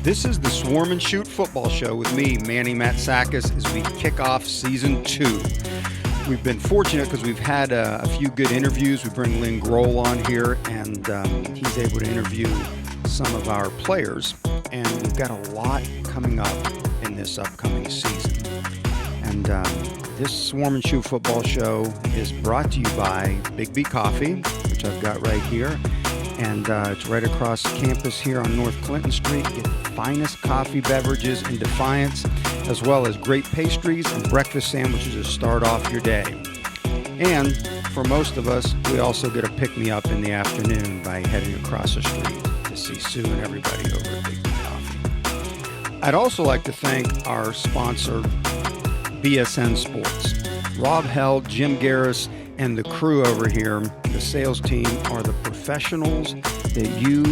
This is the Swarm and Shoot football show with me, Manny Matsakis, as we kick off season 2. We've been fortunate because we've had a few good interviews. We bring Lynn Groll on here, and he's able to interview some of our players. And we've got a lot coming up in this upcoming season. And this Swarm and Shoot football show is brought to you by Big B Coffee, which I've got right here. And it's right across campus here on North Clinton Street. Get the finest coffee beverages in Defiance, as well as great pastries and breakfast sandwiches to start off your day. And for most of us, we also get a pick-me-up in the afternoon by heading across the street to see Sue and everybody over at Big B Coffee. I'd also like to thank our sponsor, BSN Sports. Rob Held, Jim Garris, and the crew over here, the sales team, are the professionals that you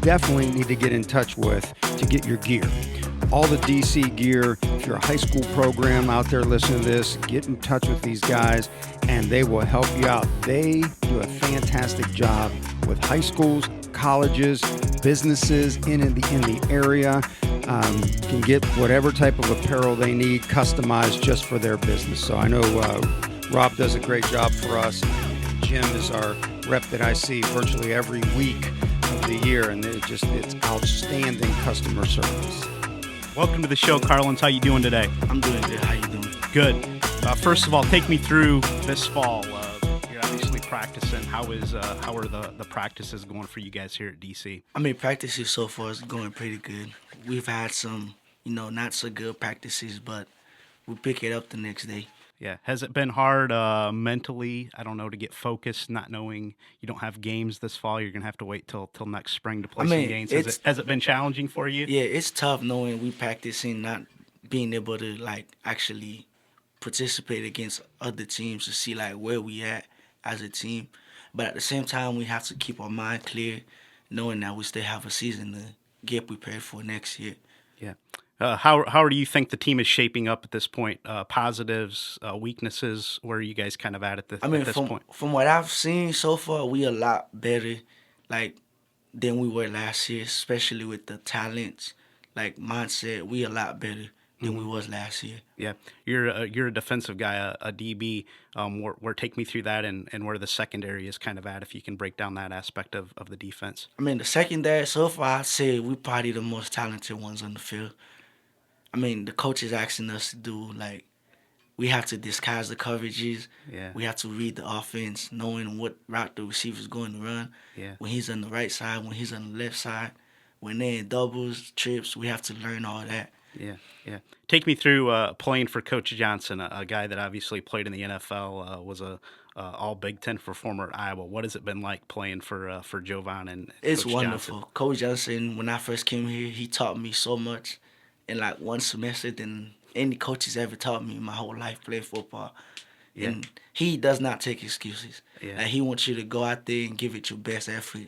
definitely need to get in touch with to get your gear. All the DC gear. If you're a high school program out there listening to this, get in touch with these guys and they will help you out. They do a fantastic job with high schools, colleges, businesses in the area. Can get whatever type of apparel they need customized just for their business. So I know Rob does a great job for us. Jim is our rep that I see virtually every week of the year, and it's outstanding customer service. Welcome to the show, Carlens. How you doing today? I'm doing good. How you doing? Good. First of all, take me through this fall. You're obviously practicing. How are the practices going for you guys here at DC? I mean, practices so far is going pretty good. We've had some, not so good practices, but we pick it up the next day. Yeah. Has it been hard mentally, to get focused, not knowing you don't have games this fall? You're going to have to wait till next spring to play some games. Has it been challenging for you? Yeah, it's tough knowing we practicing, not being able to, actually participate against other teams to see, where we at as a team. But at the same time, we have to keep our mind clear, knowing that we still have a season to get prepared for next year. Yeah. How do you think the team is shaping up at this point? Positives, weaknesses, where are you guys kind of at this point? From what I've seen so far, we a lot better, than we were last year, especially with the talents, mindset. We a lot better than we was last year. Yeah, you're a defensive guy, a DB. Where take me through that and where the secondary is kind of at, if you can break down that aspect of the defense. I mean, the secondary, so far, I'd say we probably the most talented ones on the field. I mean, the coach is asking us to do, we have to disguise the coverages. Yeah. We have to read the offense, knowing what route the receiver's going to run. Yeah. When he's on the right side, when he's on the left side, when they're in doubles, trips, we have to learn all that. Yeah. Take me through playing for Coach Johnson, a guy that obviously played in the NFL, was a all Big Ten performer at Iowa. What has it been like playing for Jovan and It's Coach wonderful. Johnson? Coach Johnson, when I first came here, he taught me so much in one semester than any coach has ever taught me in my whole life playing football. Yeah. And he does not take excuses. Yeah. He wants you to go out there and give it your best effort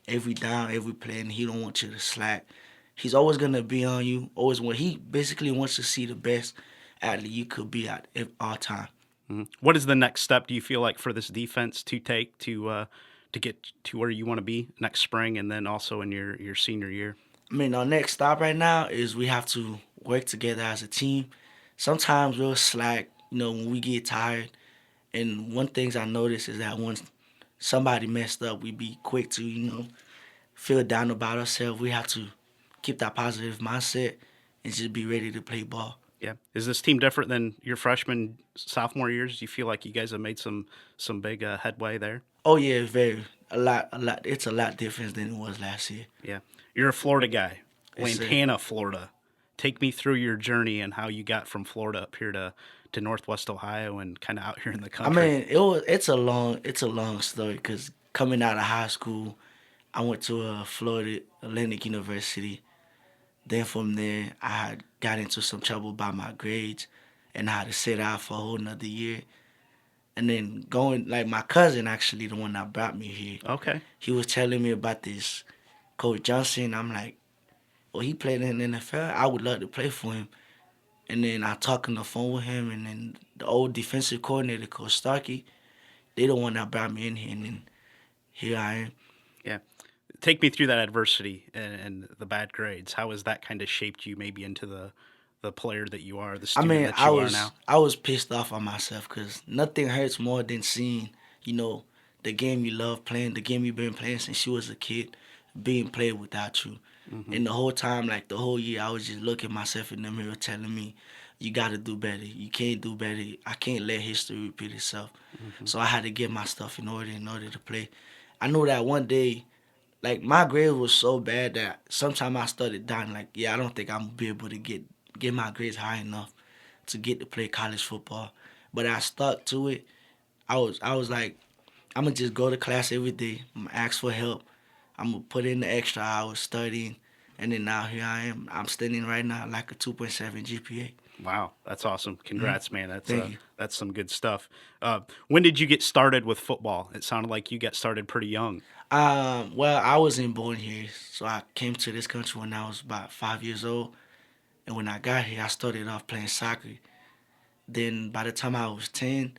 every down, every play, and he don't want you to slack. He's always going to be on you. He basically wants to see the best athlete you could be at all time. Mm-hmm. What is the next step, do you feel like, for this defense to take to get to where you want to be next spring and then also in your senior year? I mean, our next stop right now is we have to work together as a team. Sometimes we'll slack, when we get tired. And one thing I noticed is that once somebody messed up, we be quick to, feel down about ourselves. We have to keep that positive mindset and just be ready to play ball. Yeah. Is this team different than your freshman, sophomore years? Do you feel like you guys have made some big headway there? Oh, yeah, very. A lot. It's a lot different than it was last year. Yeah. You're a Florida guy, Yes, Lantana, Florida. Take me through your journey and how you got from Florida up here to Northwest Ohio and kind of out here in the country. I mean, it's a long story because coming out of high school, I went to Florida Atlantic University. Then from there, I got into some trouble by my grades, and I had to sit out for a whole nother year. And then my cousin actually, the one that brought me here. Okay. He was telling me about this Coach Johnson. I'm like, well, he played in the NFL. I would love to play for him. And then I talked on the phone with him, and then the old defensive coordinator, Coach Starkey, they the one that brought me in here, and then here I am. Yeah. take me through that adversity and the bad grades. How has that kind of shaped you maybe into the player that you are, the I student mean, that you are now? I was pissed off on myself because nothing hurts more than seeing, you know, the game you love playing, the game you've been playing since you was a kid, being played without you. And the whole time, like the whole year, I was just looking myself in the mirror, telling me, "You got to do better. You can't do better. I can't let history repeat itself." So I had to get my stuff in order to play. I knew that one day, like my grades was so bad that sometimes I started doubting, like, yeah, I don't think I'm gonna be able to get my grades high enough to get to play college football. But I stuck to it. I was like, I'm gonna just go to class every day. I'm gonna ask for help. I'm gonna put in the extra hours studying, and then now here I am. I'm standing right now like a 2.7 GPA. Wow, that's awesome! Congrats, man. Thank you. That's some good stuff. When did you get started with football? It sounded like you got started pretty young. Well, I wasn't born here, so I came to this country when I was about 5 years old. And when I got here, I started off playing soccer. Then by the time I was 10,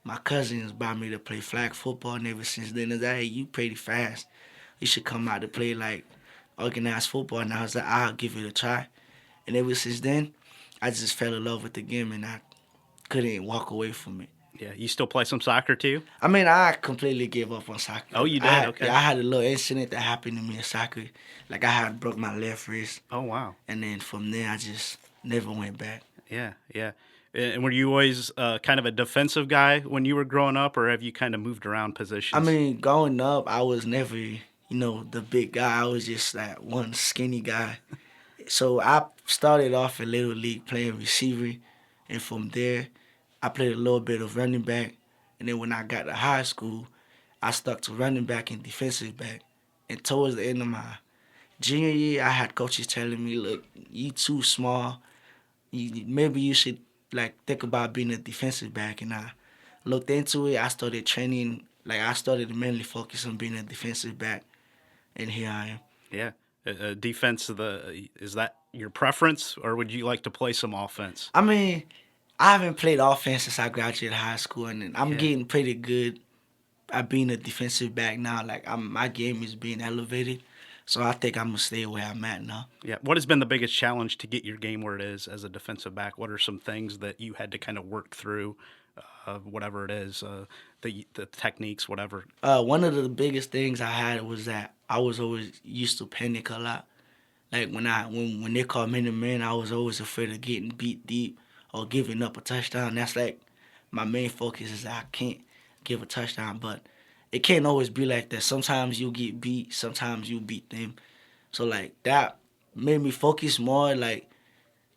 my cousins brought me to play flag football, and ever since then, it's like, hey, you pretty fast. You should come out to play like organized football. And I was like, I'll give it a try. And ever since then, I just fell in love with the game, and I couldn't walk away from it. Yeah, you still play some soccer too? I mean, I completely gave up on soccer. Oh, you did? Okay. Yeah, I had a little incident that happened to me in soccer. Like I had broke my left wrist, Oh, wow. and then from there, I just never went back. Yeah, yeah. And were you always kind of a defensive guy when you were growing up, or have you kind of moved around positions? I mean, growing up, I was never, the big guy. I was just that one skinny guy. So I started off in Little League playing receiver, and from there, I played a little bit of running back. And then when I got to high school, I stuck to running back and defensive back. And towards the end of my junior year, I had coaches telling me, look, you too small. Maybe you should like think about being a defensive back. And I looked into it. I started training. Like I started to mainly focus on being a defensive back. And here I am. Yeah. Defense, is that your preference, or would you like to play some offense? I mean, I haven't played offense since I graduated high school, and I'm Yeah. getting pretty good at being a defensive back now. Like my game is being elevated, so I think I'm gonna stay where I'm at now. Yeah. What has been the biggest challenge to get your game where it is as a defensive back? What are some things that you had to kind of work through, whatever it is, the techniques, whatever? One of the biggest things I had was that I was always used to panic a lot. Like when they called man to man, I was always afraid of getting beat deep or giving up a touchdown. That's like my main focus is that I can't give a touchdown, but it can't always be like that. Sometimes you get beat, sometimes you beat them. So like that made me focus more. Like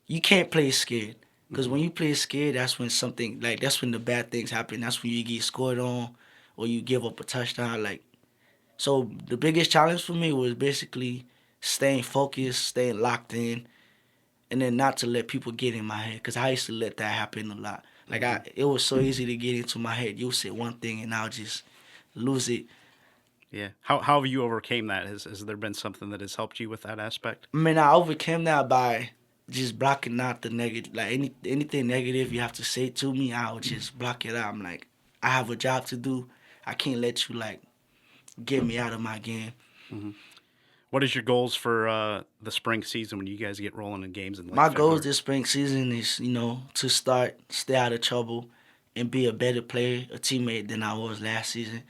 you can't play scared, because when you play scared, that's when that's when the bad things happen. That's when you get scored on or you give up a touchdown. Like so, the biggest challenge for me was basically staying focused, staying locked in, and then not to let people get in my head, because I used to let that happen a lot. Like it was so easy to get into my head. You'll say one thing and I'll just lose it. Yeah. How have you overcame that? Has there been something that has helped you with that aspect? I mean, I overcame that by just blocking out the negative. Like anything negative you have to say to me, I'll just block it out. I'm like, I have a job to do. I can't let you like get me out of my game. What is your goals for the spring season when you guys get rolling in games in late My February? goals this spring season is, to stay out of trouble, and be a better player, a teammate than I was last season.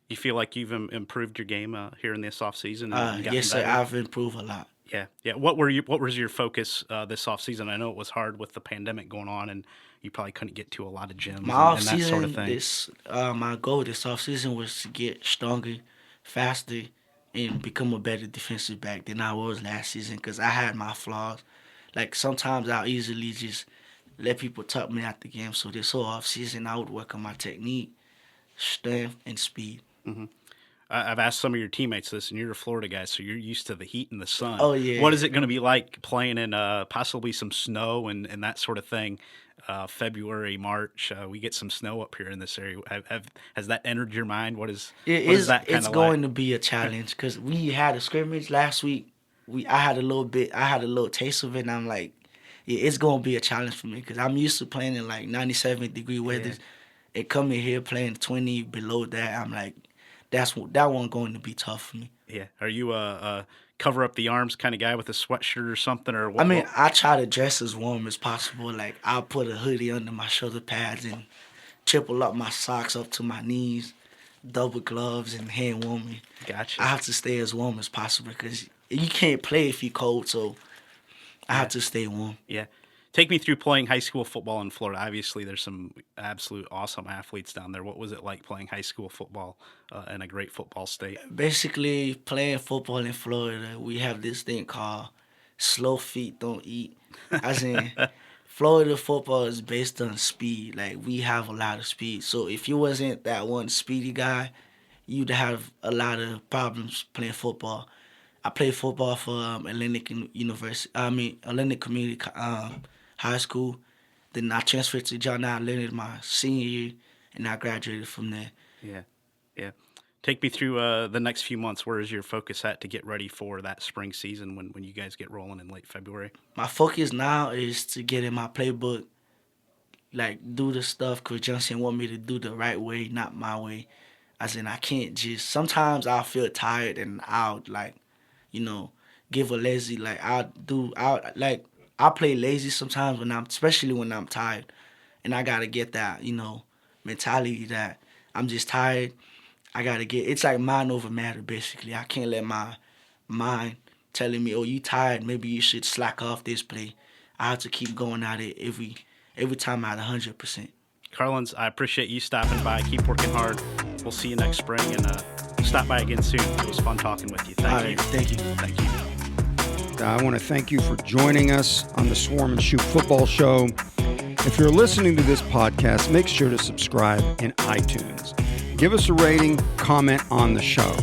You feel like you've improved your game here in this off season? And gotten Yes, sir. better? I've improved a lot. Yeah, yeah. What was your focus this off season? I know it was hard with the pandemic going on, and you probably couldn't get to a lot of gyms My off and that season, sort of thing. my goal this off season was to get stronger, faster, and become a better defensive back than I was last season, because I had my flaws. Like sometimes I'll easily just let people talk me out the game. So this whole off season, I would work on my technique, strength, and speed. I've asked some of your teammates this, and you're a Florida guy, so you're used to the heat and the sun. Oh, yeah. What is it going to be like playing in possibly some snow and that sort of thing? February, March, we get some snow up here in this area. Has that entered your mind? What is that kind It's of going like? to be a challenge, because we had a scrimmage last week. I had a little taste of it, and I'm like, yeah, it's going to be a challenge for me, because I'm used to playing in like 97-degree weather, and coming here playing 20 below that, I'm like, that one going to be tough for me. Yeah. Are you a cover up the arms kind of guy with a sweatshirt or something, or what? I mean, I try to dress as warm as possible. Like, I'll put a hoodie under my shoulder pads and triple up my socks up to my knees, double gloves, and hand warming. Gotcha. I have to stay as warm as possible because you can't play if you're cold, so I have to stay warm. Yeah. Take me through playing high school football in Florida. Obviously, there's some absolute awesome athletes down there. What was it like playing high school football in a great football state? Basically, playing football in Florida, we have this thing called slow feet don't eat. As in, Florida football is based on speed. Like, we have a lot of speed. So if you wasn't that one speedy guy, you'd have a lot of problems playing football. I played football for Atlantic Community High School. Then I transferred to John Atlantic my senior year, and I graduated from there. Yeah. Yeah. Take me through the next few months. Where is your focus at to get ready for that spring season when you guys get rolling in late February? My focus now is to get in my playbook, like do the stuff Coach Johnson want me to do the right way, not my way. As in, I can't just, sometimes I'll feel tired and I'll give a lazy, I'll play lazy sometimes especially when I'm tired. And I gotta get that, mentality that I'm just tired. It's like mind over matter, basically. I can't let my mind telling me, oh, you tired, maybe you should slack off this play. I have to keep going at it every time at 100%. Carlens, I appreciate you stopping by. Keep working hard. We'll see you next spring, and stop by again soon. It was fun talking with you. Thank you. Thank you. Thank you. I want to thank you for joining us on the Swarm and Shoot Football Show. If you're listening to this podcast, make sure to subscribe in iTunes. Give us a rating, comment on the show.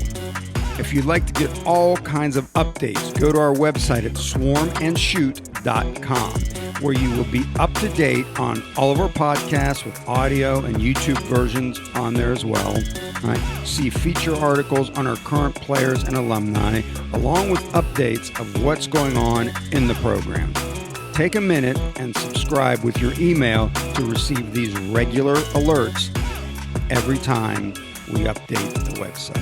If you'd like to get all kinds of updates, go to our website at swarmandshoot.com, where you will be up to date on all of our podcasts with audio and YouTube versions on there as well. All right. See feature articles on our current players and alumni, along with updates of what's going on in the program. Take a minute and subscribe with your email to receive these regular alerts every time we update the website.